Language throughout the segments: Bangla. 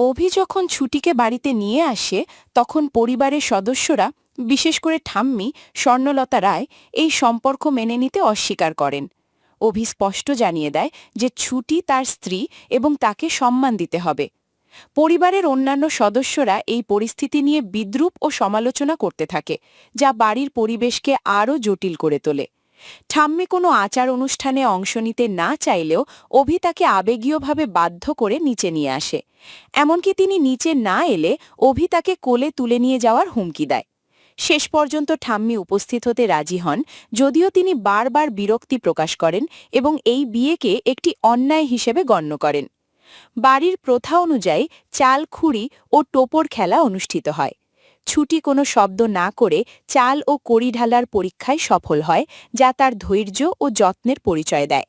অভি যখন ছুটিকে বাড়িতে নিয়ে আসে তখন পরিবারের সদস্যরা, বিশেষ করে ঠাম্মি স্বর্ণলতা রায়, এই সম্পর্ক মেনে নিতে অস্বীকার করেন। অভি স্পষ্ট জানিয়ে দেয় যে ছুটি তার স্ত্রী এবং তাকে সম্মান দিতে হবে। পরিবারের অন্যান্য সদস্যরা এই পরিস্থিতি নিয়ে বিদ্রূপ ও সমালোচনা করতে থাকে, যা বাড়ির পরিবেশকে আরও জটিল করে তোলে। ঠাম্মি কোনো আচার অনুষ্ঠানে অংশ নিতে না চাইলেও অভি তাকে আবেগীয়ভাবে বাধ্য করে নিচে নিয়ে আসে। এমনকি তিনি নিচে না এলে অভি তাকে কোলে তুলে নিয়ে যাওয়ার হুমকি দেয়। শেষ পর্যন্ত ঠাম্মি উপস্থিত হতে রাজি হন, যদিও তিনি বারবার বিরক্তি প্রকাশ করেন এবং এই বিয়েকে একটি অন্যায় হিসেবে গণ্য করেন। বাড়ির প্রথা অনুযায়ী চাল খুঁড়ি ও টোপর খেলা অনুষ্ঠিত হয়। ছুটি কোনো শব্দ না করে চাল ও কড়ি ঢালার পরীক্ষায় সফল হয়, যা তার ধৈর্য ও যত্নের পরিচয় দেয়।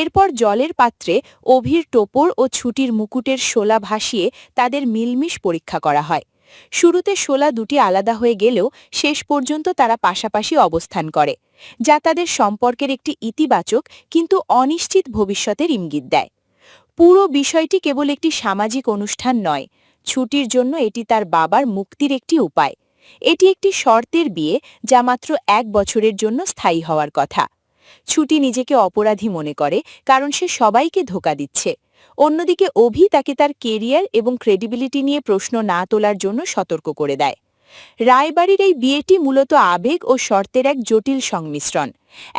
এরপর জলের পাত্রে অভির টোপর ও ছুটির মুকুটের শোলা ভাসিয়ে তাদের মিলমিশ পরীক্ষা করা হয়। শুরুতে শোলা দুটি আলাদা হয়ে গেলেও শেষ পর্যন্ত তারা পাশাপাশি অবস্থান করে, যা তাদের সম্পর্কের একটি ইতিবাচক কিন্তু অনিশ্চিত ভবিষ্যতের ইঙ্গিত দেয়। পুরো বিষয়টি কেবল একটি সামাজিক অনুষ্ঠান নয়, ছুটির জন্য এটি তার বাবার মুক্তির একটি উপায়। এটি একটি শর্তের বিয়ে, যা মাত্র 1 বছরের জন্য স্থায়ী হওয়ার কথা। ছুটি নিজেকে অপরাধী মনে করে, কারণ সে সবাইকে ধোঁকা দিচ্ছে। অন্যদিকে অভি তাকে তার কেরিয়ার এবং ক্রেডিবিলিটি নিয়ে প্রশ্ন না তোলার জন্য সতর্ক করে দেয়। রায়বাড়ির এই বিয়েটি মূলত আবেগ ও শর্তের এক জটিল সংমিশ্রণ।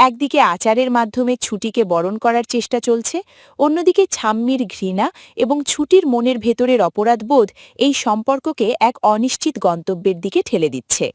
একদিকে আচারের মাধ্যমে ছুটিকে বরণ করার চেষ্টা চলছে, অন্যদিকে ঠাম্মির ঘৃণা এবং ছুটির মনের ভেতরের অপরাধবোধ এই সম্পর্ককে এক অনিশ্চিত গন্তব্যের দিকে ঠেলে দিচ্ছে।